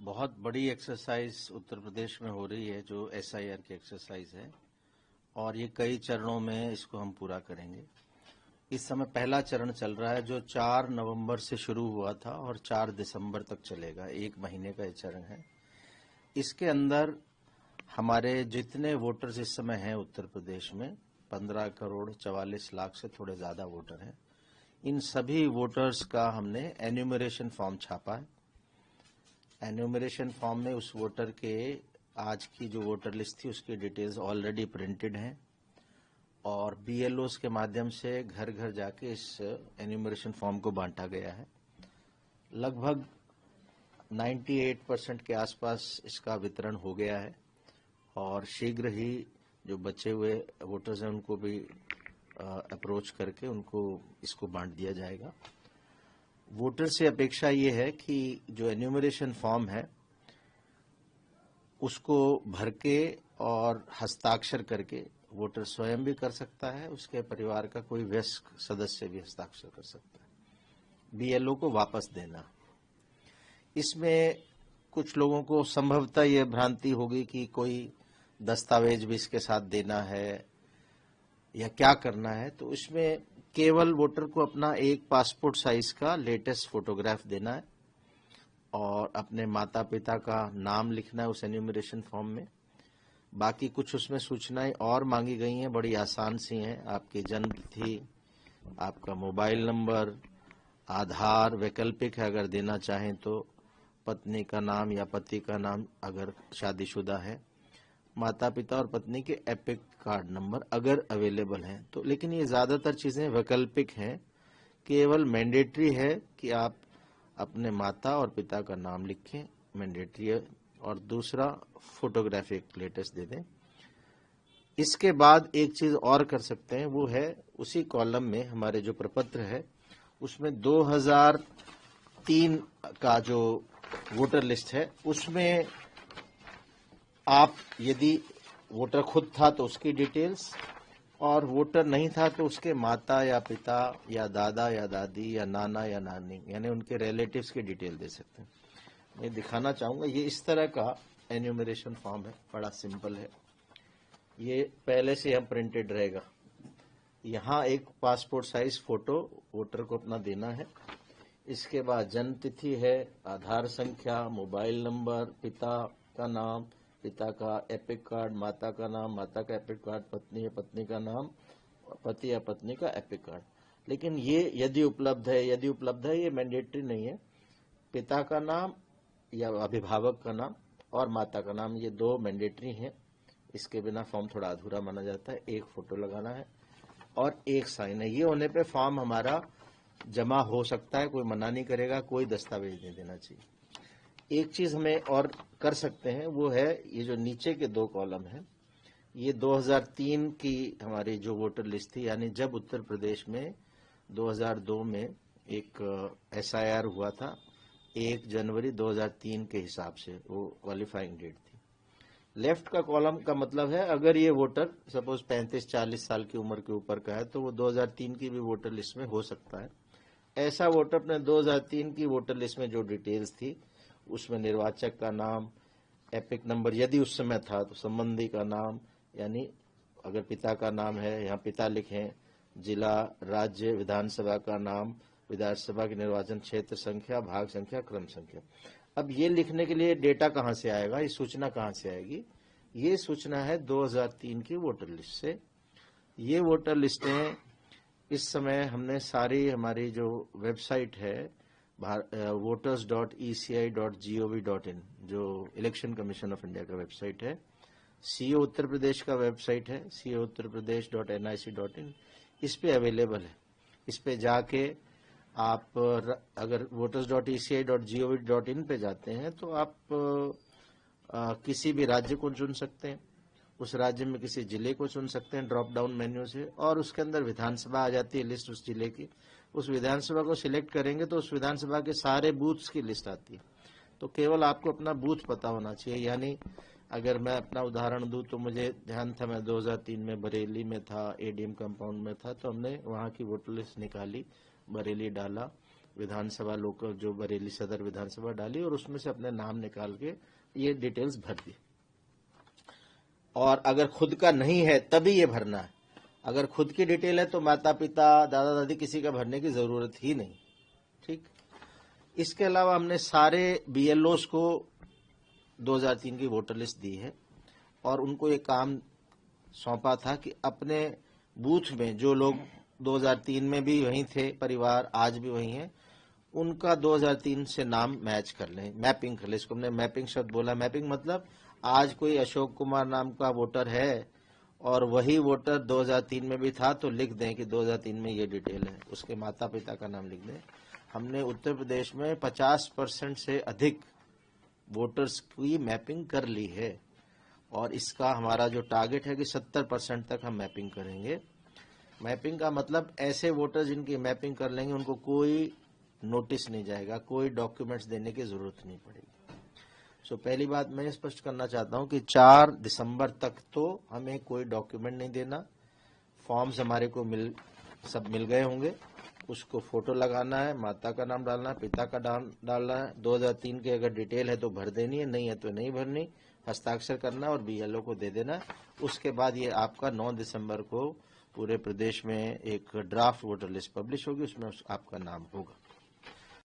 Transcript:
बहुत बड़ी एक्सरसाइज उत्तर प्रदेश में हो रही है जो एसआईआर की एक्सरसाइज है और ये कई चरणों में इसको हम पूरा करेंगे। इस समय पहला चरण चल रहा है जो 4 नवंबर से शुरू हुआ था और 4 दिसंबर तक चलेगा। 1 महीने का ये चरण है। इसके अंदर हमारे जितने वोटर्स इस समय हैं उत्तर प्रदेश में 15 करोड़ 44 लाख से थोड़े ज्यादा वोटर हैं। इन सभी वोटर्स का हमने एन्यूमरेशन फॉर्म छापा है। एन्यूमरेशन फॉर्म में उस वोटर के आज की जो वोटर लिस्ट थी उसकी डिटेल्स ऑलरेडी प्रिंटेड हैं और बीएलओस के माध्यम से घर घर जाके इस एन्यूमरेशन फॉर्म को बांटा गया है। लगभग 98% के आसपास इसका वितरण हो गया है और शीघ्र ही जो बचे हुए वोटर्स हैं उनको भी अप्रोच करके उनको इसको बांट दिया जाएगा। वोटर से अपेक्षा ये है कि जो एन्यूमरेशन फॉर्म है उसको भर के और हस्ताक्षर करके वोटर स्वयं भी कर सकता है, उसके परिवार का कोई वयस्क सदस्य भी हस्ताक्षर कर सकता है। बीएलओ को वापस देना। इसमें कुछ लोगों को संभवतः ये भ्रांति होगी कि कोई दस्तावेज भी इसके साथ देना है या क्या करना है, तो इसमें केवल वोटर को अपना एक पासपोर्ट साइज का लेटेस्ट फोटोग्राफ देना है और अपने माता पिता का नाम लिखना है उस एन्यूमरेशन फॉर्म में। बाकी कुछ उसमें सूचनाएं और मांगी गई हैं, बड़ी आसान सी हैं। आपकी जन्म तिथि, आपका मोबाइल नंबर, आधार वैकल्पिक है अगर देना चाहें तो, पत्नी का नाम या पति का नाम अगर शादीशुदा है, माता पिता और पत्नी के एपिक कार्ड नंबर अगर अवेलेबल हैं तो। लेकिन ये ज्यादातर चीजें वैकल्पिक हैं, केवल मैंडेटरी है कि आप अपने माता और पिता का नाम लिखें, मैंडेटरी है, और दूसरा फोटोग्राफी एक लेटेस्ट दे दें। इसके बाद एक चीज और कर सकते हैं, वो है उसी कॉलम में हमारे जो प्रपत्र है उसमें 2003 का जो वोटर लिस्ट है उसमें आप यदि वोटर खुद था तो उसकी डिटेल्स और वोटर नहीं था तो उसके माता या पिता या दादा या दादी या नाना या नानी यानी उनके रिलेटिव्स की डिटेल दे सकते हैं। मैं दिखाना चाहूंगा, ये इस तरह का एन्यूमरेशन फॉर्म है, बड़ा सिंपल है। ये पहले से हम प्रिंटेड रहेगा। यहाँ एक पासपोर्ट साइज फोटो वोटर को अपना देना है। इसके बाद जन्म तिथि है, आधार संख्या, मोबाइल नंबर, पिता का नाम, पिता का एपिक कार्ड, माता का नाम, माता का एपिक कार्ड, पत्नी या पत्नी का नाम, पति या पत्नी का एपिक कार्ड। लेकिन ये यदि उपलब्ध है ये मैंडेटरी नहीं है। पिता का नाम या अभिभावक का नाम और माता का नाम, ये 2 मैंडेटरी हैं। इसके बिना फॉर्म थोड़ा अधूरा माना जाता है। एक फोटो लगाना है और एक साइन है। ये होने पे फॉर्म हमारा जमा हो सकता है, कोई मना नहीं करेगा, कोई दस्तावेज नहीं देना चाहिए। एक चीज हमें और कर सकते हैं, वो है ये जो नीचे के 2 कॉलम हैं, ये 2003 की हमारी जो वोटर लिस्ट थी, यानी जब उत्तर प्रदेश में 2002 में एक एसआईआर हुआ था 1 जनवरी 2003 के हिसाब से, वो क्वालिफाइंग डेट थी। लेफ्ट का कॉलम का मतलब है अगर ये वोटर सपोज 35-40 साल की उम्र के ऊपर का है तो वो 2003 की भी वोटर लिस्ट में हो सकता है। ऐसा वोटर अपने 2003 की वोटर लिस्ट में जो डिटेल्स थी उसमें निर्वाचक का नाम, एपिक नंबर यदि उस समय था तो संबंधी का नाम, यानी अगर पिता का नाम है यहाँ पिता लिखें, जिला, राज्य, विधानसभा का नाम, विधानसभा के निर्वाचन क्षेत्र संख्या, भाग संख्या, क्रम संख्या। अब ये लिखने के लिए डेटा कहाँ से आएगा, ये सूचना कहाँ से आएगी? ये सूचना है 2003 की वोटर लिस्ट से। ये वोटर लिस्टें इस समय हमने सारी हमारी जो वेबसाइट है voters.eci.gov.in जो इलेक्शन कमीशन ऑफ इंडिया का वेबसाइट है, सीओ उत्तर प्रदेश का वेबसाइट है couttarpradesh.nic.in, इस पे अवेलेबल है। इस पे जाके आप अगर voters.eci.gov.in पे जाते हैं तो आप किसी भी राज्य को चुन सकते हैं, उस राज्य में किसी जिले को चुन सकते हैं ड्रॉप डाउन मेन्यू से, और उसके अंदर विधानसभा आ जाती है लिस्ट उस जिले की। उस विधानसभा को सिलेक्ट करेंगे तो उस विधानसभा के सारे बूथ्स की लिस्ट आती है। तो केवल आपको अपना बूथ पता होना चाहिए। यानी अगर मैं अपना उदाहरण दूं तो मुझे ध्यान था मैं 2003 में बरेली में था, एडीएम कंपाउंड में था, तो हमने वहां की वोटर लिस्ट निकाली, बरेली डाला विधानसभा लोकल जो बरेली सदर विधानसभा डाली और उसमें से अपने नाम निकाल के ये डिटेल्स भर दी। और अगर खुद का नहीं है तभी ये भरना है। अगर खुद की डिटेल है तो माता पिता दादा दादी किसी का भरने की जरूरत ही नहीं। ठीक। इसके अलावा हमने सारे बीएलओस को 2003 की वोटर लिस्ट दी है और उनको ये काम सौंपा था कि अपने बूथ में जो लोग 2003 में भी वहीं थे, परिवार आज भी वहीं हैं, उनका 2003 से नाम मैच कर लें, मैपिंग कर लें। इसको हमने मैपिंग शब्द बोला। मैपिंग मतलब आज कोई अशोक कुमार नाम का वोटर है और वही वोटर 2003 में भी था तो लिख दें कि 2003 में ये डिटेल है, उसके माता पिता का नाम लिख दें। हमने उत्तर प्रदेश में 50% से अधिक वोटर्स की मैपिंग कर ली है और इसका हमारा जो टारगेट है कि 70% तक हम मैपिंग करेंगे। मैपिंग का मतलब ऐसे वोटर जिनकी मैपिंग कर लेंगे उनको कोई नोटिस नहीं जाएगा, कोई डॉक्यूमेंट्स देने की जरूरत नहीं पड़ेगी। पहली बात मैं स्पष्ट करना चाहता हूं कि 4 दिसंबर तक तो हमें कोई डॉक्यूमेंट नहीं देना। फॉर्म्स हमारे को सब मिल गए होंगे, उसको फोटो लगाना है, माता का नाम डालना है, पिता का नाम डालना है, 2003 की अगर डिटेल है तो भर देनी है, नहीं है तो नहीं भरनी, हस्ताक्षर करना और बीएलओ को दे देना। उसके बाद ये आपका 9 दिसंबर को पूरे प्रदेश में एक ड्राफ्ट वोटर लिस्ट पब्लिश होगी, उसमें आपका नाम होगा।